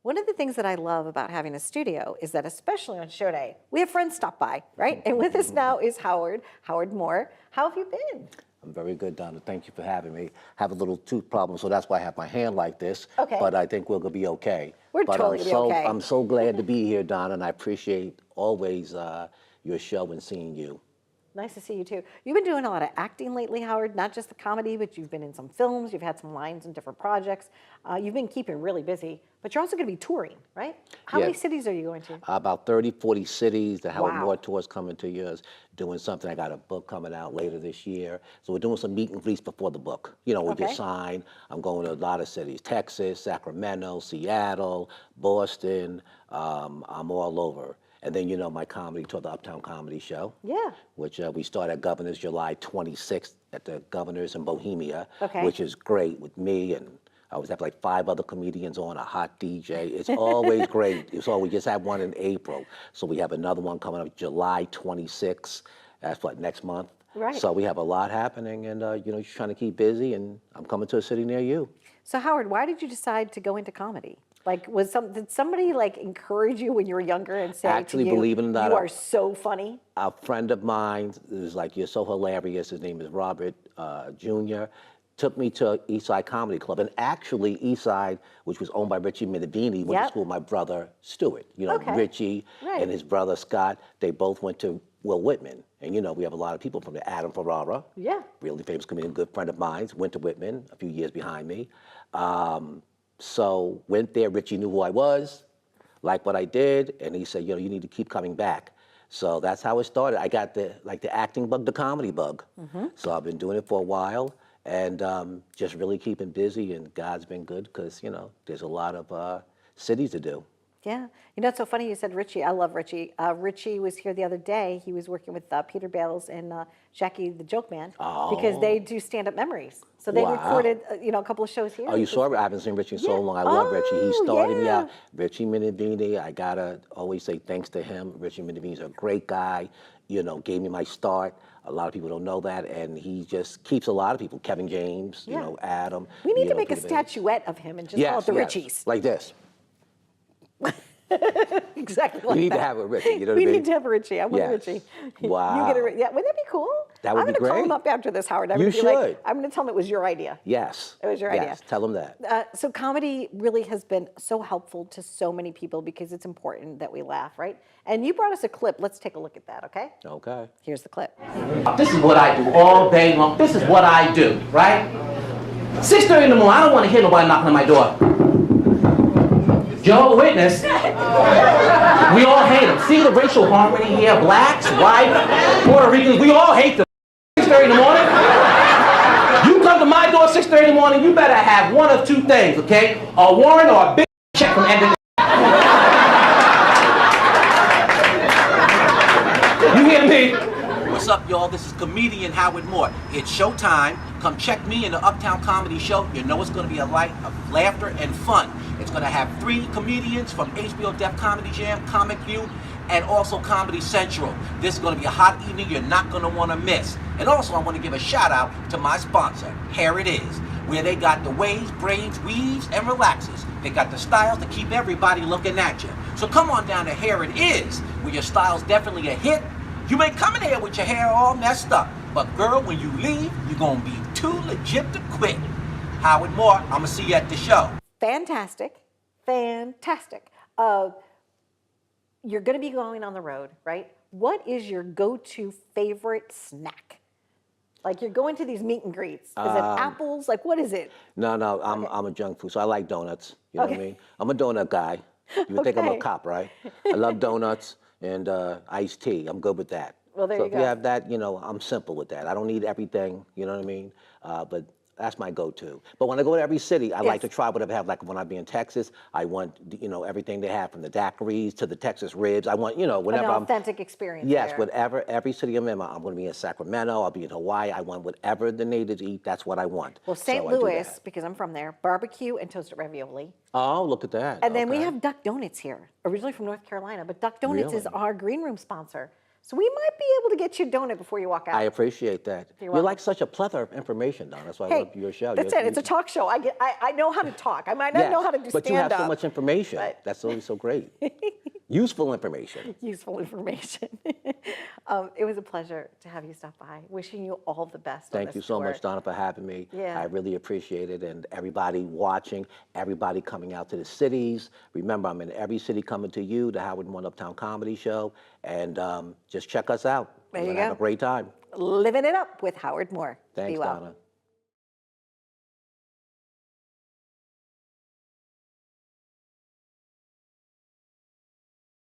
One of the things that I love about having a studio is that, especially on show day, we have friends stop by, right? And with us now is Howard Moore. How have you been? I'm very good, Donna. Thank you for having me. Have a little tooth problem, so that's why I have my hand like this. Okay. But I think we're gonna be okay. We're totally gonna be okay. I'm so glad to be here, Donna, and I appreciate always your show and seeing you. Nice to see you too. You've been doing a lot of acting lately, Howard, not just the comedy, but you've been in some films, you've had some lines in different projects. You've been keeping really busy, but you're also going to be touring, right? How many cities are you going to? About 30, 40 cities. The Howard Wow. Moore Tour is coming to yours, doing something. I got a book coming out later this year. So we're doing some meet and greets before the book. You know, we just signed. I'm going to a lot of cities, Texas, Sacramento, Seattle, Boston. I'm all over. And then, you know, my comedy tour, the Uptown Comedy Show. Yeah. Which we start at Governor's July 26th at the Governor's in Bohemia. Okay. Which is great with me, and I always have like 5 other comedians on, a hot DJ. It's always great. We just had one in April. So we have another one coming up July 26th. That's what, next month? Right. So we have a lot happening, and you know, just trying to keep busy, and I'm coming to a city near you. So Howard, why did you decide to go into comedy? Like, did somebody like encourage you when you were younger and say Actually, to you, believe it or not, you are so funny? A friend of mine is like, you're so hilarious. His name is Robert Jr. Took me to Eastside Comedy Club. And actually, Eastside, which was owned by Richie Minervini, went to school with my brother, Stuart. You know, Richie and his brother, Scott, they both went to Will Whitman. And, you know, we have a lot of people from there. Adam Ferrara, really famous comedian, good friend of mine, went to Whitman, a few years behind me. So went there, Richie knew who I was, liked what I did, and he said, you know, you need to keep coming back. So that's how it started. I got the acting bug, the comedy bug. So I've been doing it for a while, and just really keeping busy, and God's been good because, you know, there's a lot of cities to do. Yeah. You know, it's so funny you said Richie. I love Richie. Richie was here the other day. He was working with Peter Bales and Jackie the Joke Man because they do stand-up memories. So they recorded, you know, a couple of shows here. Oh, you saw it? I haven't seen Richie in so long. I love Richie. He started me out. Richie Minervini, I gotta always say thanks to him. Richie Minervini's a great guy. You know, gave me my start. A lot of people don't know that, and he just keeps a lot of people. Kevin James, you know, Adam. We need to make a statuette of him and just call it the Richies. Like this. Exactly like that. We need to have a Richie, you know what I We mean? need to have a Richie. I want a Richie. Wow. You get a, yeah, wouldn't that be cool? That would be great. I'm going to call him up after this, Howard. You should. I'm going to tell him it was your idea. Yes. It was your idea. Yes, tell him that. So comedy really has been so helpful to so many people because it's important that we laugh, right? And you brought us a clip. Let's take a look at that, okay? Okay. Here's the clip. This is what I do all day long. This is what I do, right? 6:30 in the morning, I don't want to hear nobody knocking on my door. Jehovah's Witness, we all hate them. See the racial harmony here? Blacks, white, Puerto Ricans, we all hate them. 6:30 in the morning. You come to my door 6:30 in the morning, you better have one of 2 things, okay? A warrant or a big check from end of the... You hear me? What's up, y'all? This is comedian Howard Moore. It's showtime. Come check me in the Uptown Comedy Show. You know it's going to be a light of laughter and fun. It's going to have 3 comedians from HBO Def Comedy Jam, Comic View, and also Comedy Central. This is going to be a hot evening you're not going to want to miss. And also, I want to give a shout out to my sponsor, Hair It Is, where they got the waves, braids, weaves, and relaxes. They got the styles to keep everybody looking at you. So come on down to Hair It Is, where your style's definitely a hit. You may come in here with your hair all messed up, but girl, when you leave, you're gonna be too legit to quit. Howard Moore, I'm gonna see you at the show. Fantastic, fantastic. You're gonna be going on the road, right? What is your go-to favorite snack? Like you're going to these meet and greets. Is it apples? Like what is it? No, I'm a junk food, so I like donuts. You know what I mean? I'm a donut guy. You would think I'm a cop, right? I love donuts and iced tea. I'm good with that. Well, there so you go. If you have that, you know, I'm simple with that. I don't need everything, you know what I mean? But that's my go-to. But when I go to every city, I like to try whatever they have. Like when I be in Texas, I want, you know, everything they have from the daiquiris to the Texas ribs. I want, you know, whenever An authentic experience. Yes, there. whatever, every city I'm in, I'm going to be in Sacramento, I'll be in Hawaii. I want whatever the natives eat, that's what I want. Well, St. Louis, because I'm from there, barbecue and toasted ravioli. Oh, look at that. And then we have Duck Donuts here, originally from North Carolina, but Duck Donuts is our green room sponsor. So we might be able to get you a donut before you walk out. I appreciate that. You're You're welcome. like such a plethora of information, Donna. That's why I Hey, love your show. that's it. It's a talk show. I know how to talk. I might not Yes, know how to do but you have stand-up. so much information. but- That's always so great. Useful information. Useful information. It was a pleasure to have you stop by. Wishing you all the best. on Thank this you so tour. much, Donna, for having me. Yeah. I really appreciate it. And everybody watching, everybody coming out to the cities. Remember, I'm in every city coming to you, the Howard 1 Uptown Comedy Show. And just check us out. There We're you gonna have go. a great time. Living it up with Howard Moore. Thanks, Be well. Donna.